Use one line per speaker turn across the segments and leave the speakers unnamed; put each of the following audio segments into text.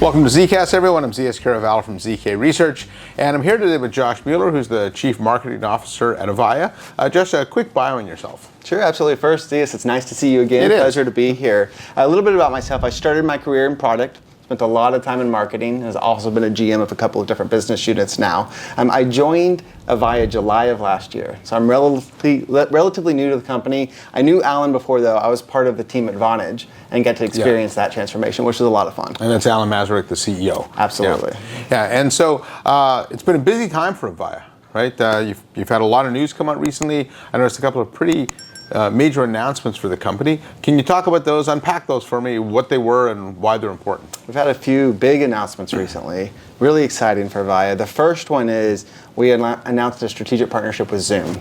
Welcome to ZKast, everyone. I'm ZS Caraval from ZK Research, and I'm here today with Josh Mueller, who's the Chief Marketing Officer at Avaya. Josh, a quick bio on yourself.
Sure, absolutely. First, ZS, it's nice to see you again. Pleasure to be here. A little bit about myself. I started my career in product. Spent a lot of time in marketing. Has also been a GM of a couple of different business units now. I joined Avaya July of last year, so I'm relatively new to the company. I knew Alan before, though. I was part of the team at Vonage and got to experience that transformation, which was a lot of fun.
And that's Alan Mazurek, the CEO.
Absolutely.
Yeah. And so it's been a busy time for Avaya, right? You've had a lot of news come out recently. I noticed a couple of pretty major announcements for the company. Can you talk about those, unpack those for me, what they were and why they're important?
We've had a few big announcements recently, really exciting for Avaya. The first one is we announced a strategic partnership with Zoom.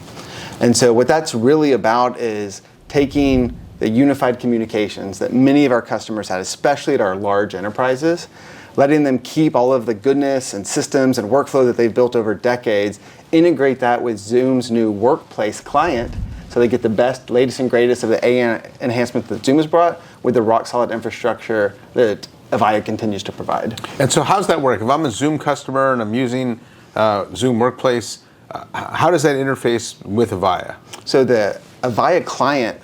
And so what that's really about is taking the unified communications that many of our customers had, especially at our large enterprises, letting them keep all of the goodness and systems and workflow that they've built over decades, integrate that with Zoom's new workplace client, so they get the best, latest, and greatest of the AI enhancement that Zoom has brought with the rock-solid infrastructure that Avaya continues to provide.
And so how does that work? If I'm a Zoom customer and I'm using Zoom Workplace, how does that interface with Avaya?
So the Avaya client,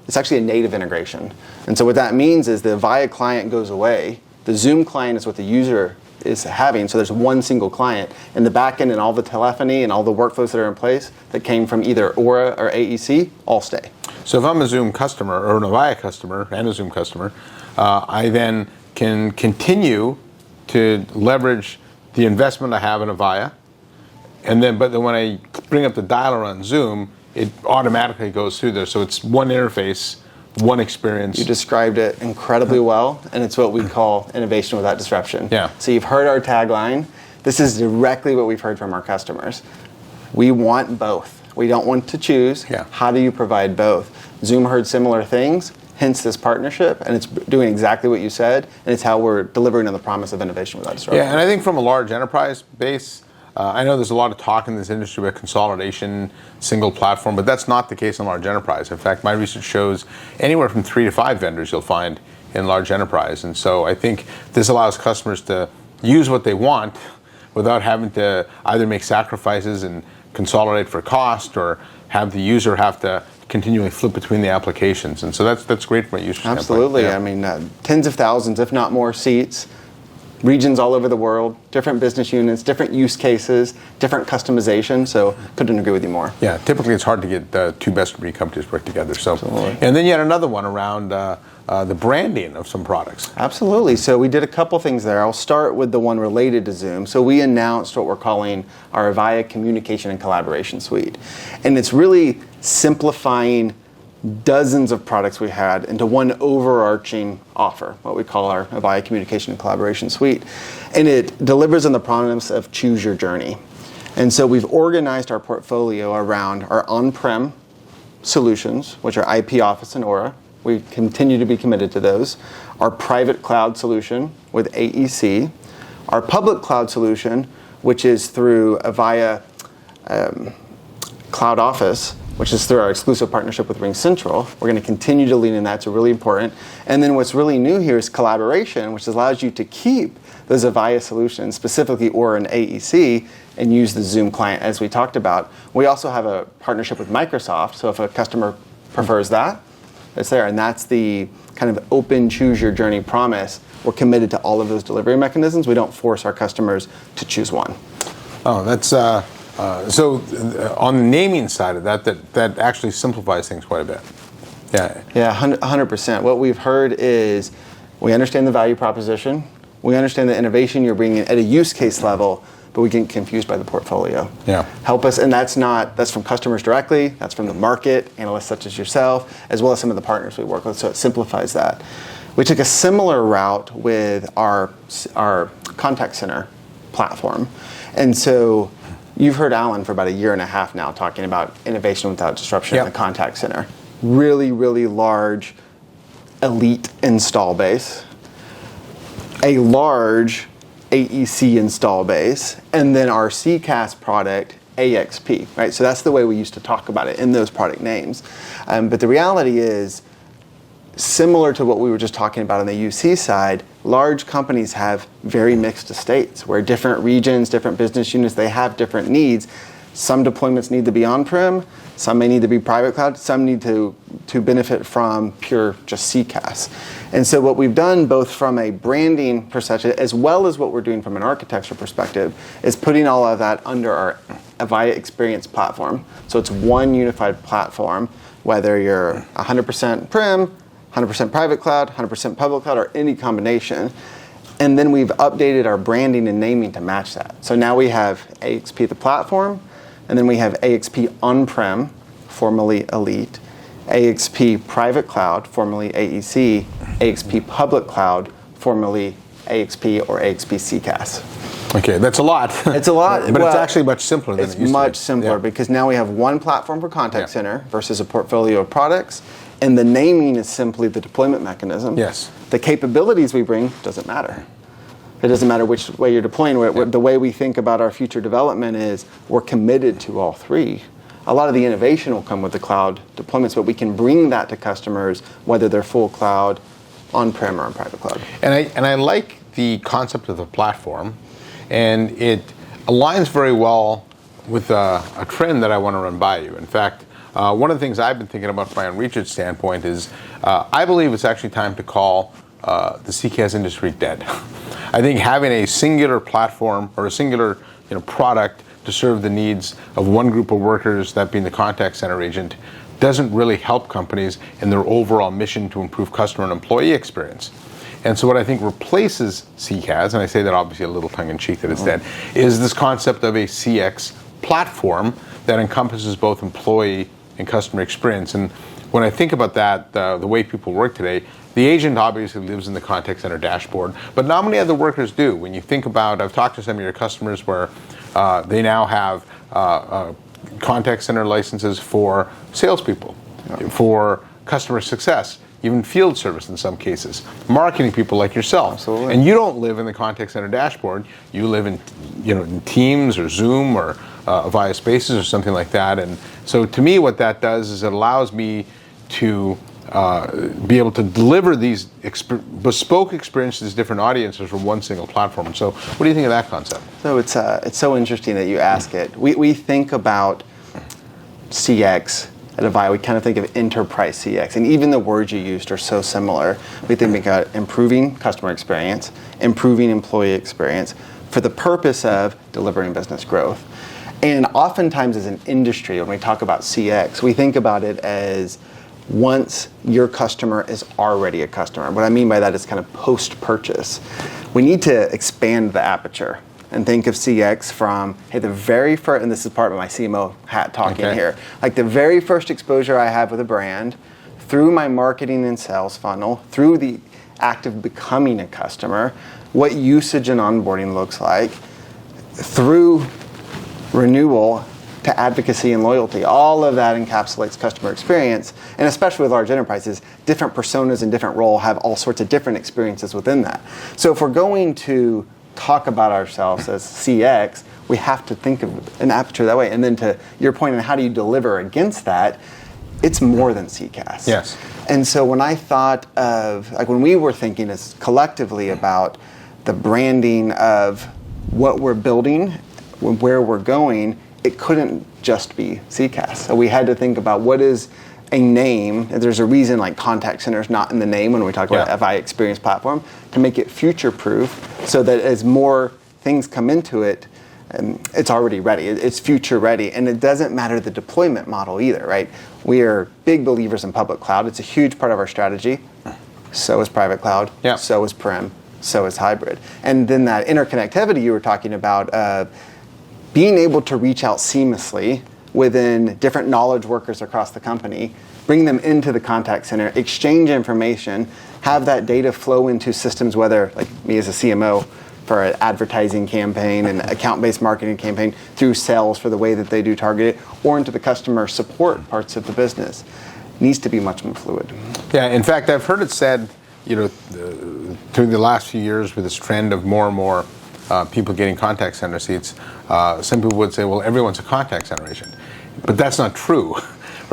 it's actually a native integration. And so what that means is the Avaya client goes away. The Zoom client is what the user is having, so there's one single client, and the backend and all the telephony and all the workflows that are in place that came from either Aura or AEC all stay.
So if I'm a Zoom customer or an Avaya customer and a Zoom customer, I then can continue to leverage the investment I have in Avaya, but then when I bring up the dialer on Zoom, it automatically goes through there. So it's one interface, one experience.
You described it incredibly well, and it's what we call innovation without disruption.
Yeah.
So you've heard our tagline. This is directly what we've heard from our customers. We want both. We don't want to choose.
Yeah.
How do you provide both? Zoom heard similar things, hence this partnership, and it's doing exactly what you said, and it's how we're delivering on the promise of innovation without disruption.
Yeah, and I think from a large enterprise base, I know there's a lot of talk in this industry about consolidation, single platform, but that's not the case in large enterprise. In fact, my research shows anywhere from 3 to 5 vendors you'll find in large enterprise. And so I think this allows customers to use what they want without having to either make sacrifices and consolidate for cost or have the user have to continually flip between the applications. And so that's great from a user standpoint.
Absolutely.
Yeah.
I mean, tens of thousands, if not more seats, regions all over the world, different business units, different use cases, different customization. So couldn't agree with you more.
Yeah, typically it's hard to get the two best-of-breed companies work together. So,
Absolutely.
And then you had another one around the branding of some products.
Absolutely. So we did a couple things there. I'll start with the one related to Zoom. So we announced what we're calling our Avaya Communication and Collaboration Suite. And it's really simplifying dozens of products we had into one overarching offer, what we call our Avaya Communication and Collaboration Suite. And it delivers on the promise of choose your journey. And so we've organized our portfolio around our on-prem solutions, which are IP Office and Aura. We continue to be committed to those. Our private cloud solution with AEC. Our public cloud solution, which is through Avaya Cloud Office, which is through our exclusive partnership with RingCentral. We're going to continue to lean in that. It's really important. And then what's really new here is collaboration, which allows you to keep those Avaya solutions, specifically Aura and AEC, and use the Zoom client as we talked about. We also have a partnership with Microsoft, so if a customer prefers that, it's there. And that's the kind of open choose your journey promise. We're committed to all of those delivery mechanisms. We don't force our customers to choose one.
Oh, that's so on the naming side of that actually simplifies things quite a bit.
Yeah, 100%. What we've heard is we understand the value proposition, we understand the innovation you're bringing at a use case level, but we get confused by the portfolio.
Yeah.
Help us, and that's from customers directly, that's from the market, analysts such as yourself, as well as some of the partners we work with, so it simplifies that. We took a similar route with our contact center platform. And so you've heard Alan for about 1.5 years now talking about innovation without disruption in the contact center. Really, really large, elite install base, a large AEC install base, and then our ZKast product, AXP, right? So that's the way we used to talk about it in those product names. But the reality is similar to what we were just talking about on the UC side, large companies have very mixed estates where different regions, different business units, they have different needs. Some deployments need to be on-prem, some may need to be private cloud, some need to benefit from pure just ZKast. And so what we've done both from a branding perspective as well as what we're doing from an architecture perspective is putting all of that under our Avaya Experience platform. So it's one unified platform, whether you're 100% prem, 100% private cloud, 100% public cloud, or any combination. And then we've updated our branding and naming to match that. So now we have AXP the platform, and then we have AXP on-prem, formerly Elite, AXP private cloud, formerly AEC, AXP public cloud, formerly AXP or AXP ZKast.
Okay, that's a lot.
It's a lot.
But it's actually much simpler than it used to be.
It's much simpler because now we have one platform for contact center versus a portfolio of products, and the naming is simply the deployment mechanism.
Yes.
The capabilities we bring doesn't matter. It doesn't matter which way you're deploying. The way we think about our future development is we're committed to all three. A lot of the innovation will come with the cloud deployments, but we can bring that to customers whether they're full cloud, on-prem, or on private cloud.
And I like the concept of the platform, and it aligns very well with a trend that I want to run by you. In fact, one of the things I've been thinking about from my own research standpoint is I believe it's actually time to call the CCaaS industry dead. I think having a singular platform or a singular product to serve the needs of one group of workers, that being the contact center agent, doesn't really help companies in their overall mission to improve customer and employee experience. And so what I think replaces CCaaS, and I say that obviously a little tongue-in-cheek that it's dead, is this concept of a CX platform that encompasses both employee and customer experience. And when I think about that, the way people work today, the agent obviously lives in the contact center dashboard, but not many other workers do. When you think about, I've talked to some of your customers where they now have contact center licenses for salespeople, for customer success, even field service in some cases, marketing people like yourself.
Absolutely.
And you don't live in the contact center dashboard. You live in, in Teams or Zoom or Avaya Spaces or something like that. And so to me, what that does is it allows me to be able to deliver these bespoke experiences to different audiences from one single platform. So what do you think of that concept?
So it's so interesting that you ask it. We think about CX at Avaya, we kind of think of enterprise CX, and even the words you used are so similar. We think about improving customer experience, improving employee experience for the purpose of delivering business growth. And oftentimes as an industry, when we talk about CX, we think about it as once your customer is already a customer. What I mean by that is kind of post-purchase. We need to expand the aperture and think of CX from, hey, the very first, and this is part of my CMO hat talking here, like the very first exposure I have with a brand, through my marketing and sales funnel, through the act of becoming a customer, what usage and onboarding looks like, through renewal to advocacy and loyalty. All of that encapsulates customer experience, and especially with large enterprises, different personas and different roles have all sorts of different experiences within that. So if we're going to talk about ourselves as CX, we have to think of an aperture that way. And then to your point on how do you deliver against that, it's more than CCaaS.
Yes.
And so when I thought of, like when we were thinking as collectively about the branding of what we're building, where we're going, it couldn't just be CCaaS. So we had to think about what is a name. There's a reason like contact center is not in the name when we talk about Avaya Experience Platform, to make it future-proof so that as more things come into it, it's already ready. It's future ready. And it doesn't matter the deployment model either, right? We are big believers in public cloud. It's a huge part of our strategy. So is private cloud.
Yeah.
So is prem. So is hybrid. And then that interconnectivity you were talking about, being able to reach out seamlessly within different knowledge workers across the company, bring them into the contact center, exchange information, have that data flow into systems, whether like me as a CMO for an advertising campaign and account-based marketing campaign, through sales for the way that they do target it, or into the customer support parts of the business. It needs to be much more fluid.
Yeah, in fact, I've heard it said, through the last few years with this trend of more and more people getting contact center seats, some people would say, well, everyone's a contact center agent. But that's not true,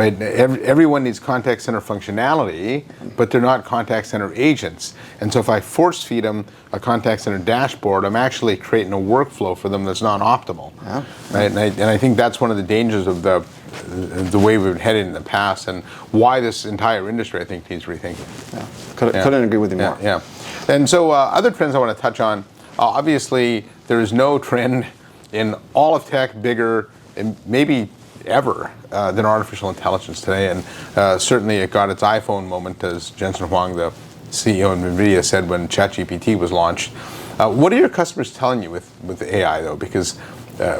right? Everyone needs contact center functionality, but they're not contact center agents. And so if I force feed them a contact center dashboard, I'm actually creating a workflow for them that's not optimal.
Yeah.
Right? And I think that's one of the dangers of the way we've been headed in the past, and why this entire industry, I think, needs rethinking.
Yeah. Couldn't agree with you more.
Yeah. And so other trends I want to touch on, obviously there is no trend in all of tech bigger, and maybe ever, than artificial intelligence today. And certainly it got its iPhone moment, as Jensen Huang, the CEO of NVIDIA, said when ChatGPT was launched. What are your customers telling you with AI, though? Because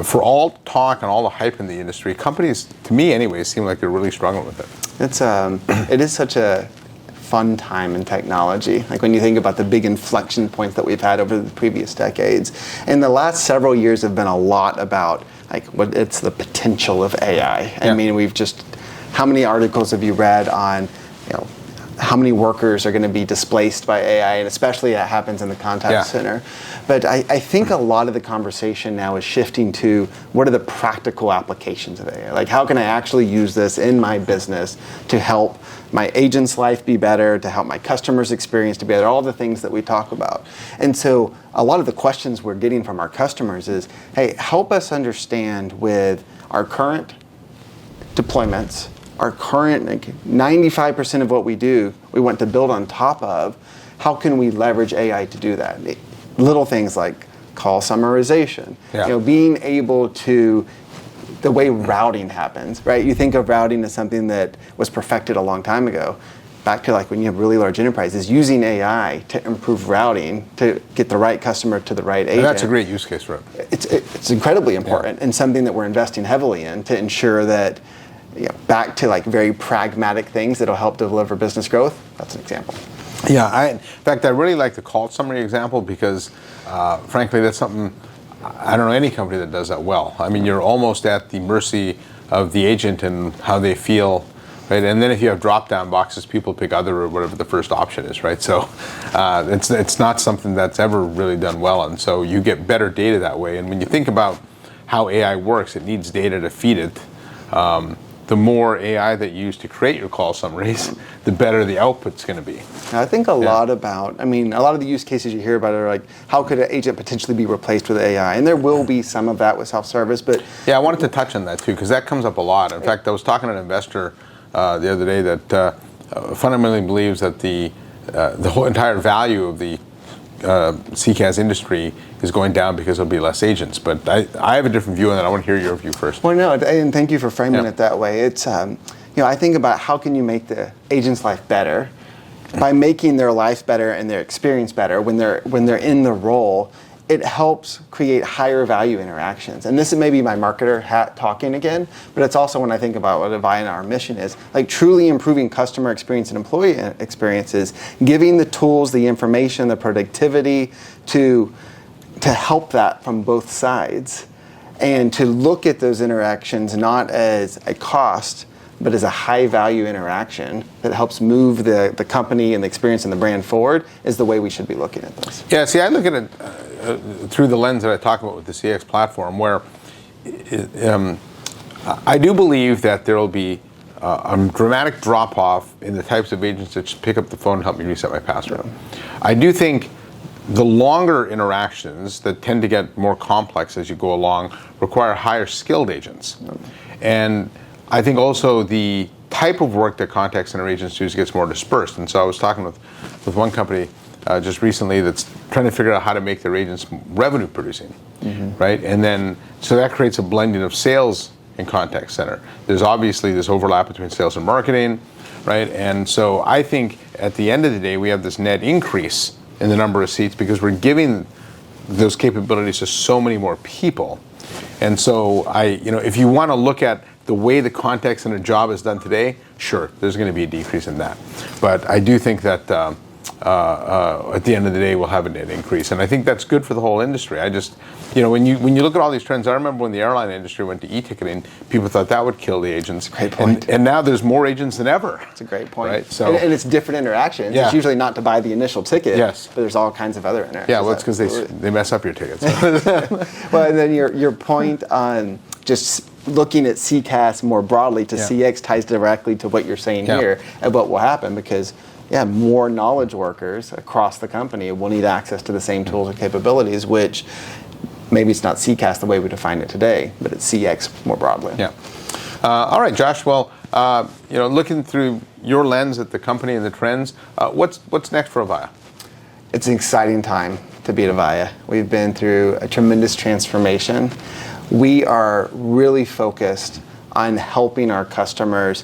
for all talk and all the hype in the industry, companies, to me anyways, seem like they're really struggling with it.
It is such a fun time in technology. Like when you think about the big inflection points that we've had over the previous decades. And the last several years have been a lot about like what it's the potential of AI. I mean, how many articles have you read on, how many workers are going to be displaced by AI, and especially that happens in the contact center. But I think a lot of the conversation now is shifting to what are the practical applications of AI? Like how can I actually use this in my business to help my agent's life be better, to help my customer's experience to be better, all the things that we talk about. And so a lot of the questions we're getting from our customers is, hey, help us understand with our current deployments, our current 95% of what we do, we want to build on top of, how can we leverage AI to do that? Little things like call summarization, being able to, the way routing happens, right? You think of routing as something that was perfected a long time ago. Back to like when you have really large enterprises, using AI to improve routing to get the right customer to the right agent.
And that's a great use case for it.
It's incredibly important and something that we're investing heavily in to ensure that, back to like very pragmatic things that'll help deliver business growth. That's an example.
Yeah, in fact, I really like the call summary example because, frankly, that's something, I don't know any company that does that well. I mean, you're almost at the mercy of the agent and how they feel, right? And then if you have drop-down boxes, people pick other or whatever the first option is, right? So it's not something that's ever really done well, and so you get better data that way. And when you think about how AI works, it needs data to feed it. The more AI that you use to create your call summaries, the better the output's going to be.
I think a lot of the use cases you hear about are like, how could an agent potentially be replaced with AI? And there will be some of that with self-service, but...
Yeah, I wanted to touch on that too, because that comes up a lot. In fact, I was talking to an investor the other day that fundamentally believes that the whole entire value of the ZKast industry is going down because there'll be less agents. But I have a different view on that. I want to hear your view first.
Well, no, and thank you for framing it that way. It's, I think about how can you make the agent's life better by making their life better and their experience better when they're in the role. It helps create higher value interactions. And this is maybe my marketer hat talking again, but it's also when I think about what Avaya and our mission is, like truly improving customer experience and employee experiences, giving the tools, the information, the productivity to help that from both sides, and to look at those interactions not as a cost, but as a high value interaction that helps move the company and the experience and the brand forward is the way we should be looking at this.
Yeah, see, I look at it through the lens that I talk about with the CX platform, where I do believe that there will be a dramatic drop-off in the types of agents that just pick up the phone and help me reset my password. I do think the longer interactions that tend to get more complex as you go along require higher skilled agents. And I think also the type of work that contact center agents do gets more dispersed. And so I was talking with one company just recently that's trying to figure out how to make their agents revenue producing, right? And then, so that creates a blending of sales and contact center. There's obviously this overlap between sales and marketing, right? And so I think at the end of the day, we have this net increase in the number of seats because we're giving those capabilities to so many more people. And so if you want to look at the way the contact center job is done today, sure, there's going to be a decrease in that. But I do think that at the end of the day, we'll have a net increase. And I think that's good for the whole industry. I just, when you look at all these trends, I remember when the airline industry went to e-ticketing, people thought that would kill the agents.
Great point.
And now there's more agents than ever.
That's a great point.
Right? So,
and it's different interactions.
Yeah.
It's usually not to buy the initial ticket,
yes,
but there's all kinds of other interactions.
Yeah, well, it's because they mess up your tickets.
Well, and then your point on just looking at CKast more broadly to
Yeah.
CX ties directly to what you're saying
Yeah.
here and what will happen because more knowledge workers across the company will need access to the same tools and capabilities, which maybe it's not CKast the way we define it today, but it's CX more broadly.
Yeah. All right, Josh. Well, looking through your lens at the company and the trends, what's next for Avaya?
It's an exciting time to be at Avaya. We've been through a tremendous transformation. We are really focused on helping our customers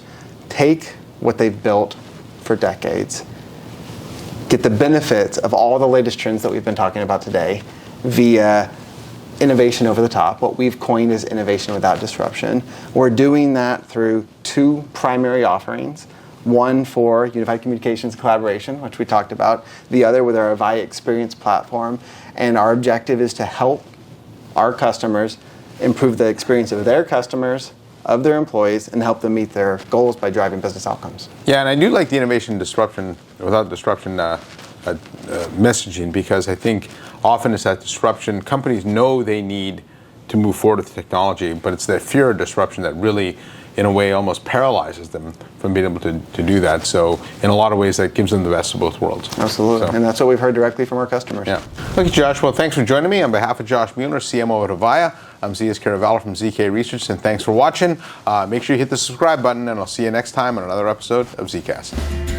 take what they've built for decades, get the benefits of all the latest trends that we've been talking about today via innovation over the top, what we've coined as innovation without disruption. We're doing that through two primary offerings. One for unified communications collaboration, which we talked about, the other with our Avaya Experience platform. And our objective is to help our customers improve the experience of their customers, of their employees, and help them meet their goals by driving business outcomes.
Yeah, and I do like the innovation disruption without disruption messaging, because I think often it's that disruption. Companies know they need to move forward with technology, but it's that fear of disruption that really, in a way, almost paralyzes them from being able to do that. So in a lot of ways, that gives them the best of both worlds.
Absolutely, and that's what we've heard directly from our customers.
Yeah. Thank you, Josh. Well, thanks for joining me. On behalf of Josh Mueller, CMO at Avaya, I'm ZKast from ZK Research, and thanks for watching. Make sure you hit the subscribe button, and I'll see you next time on another episode of ZKast.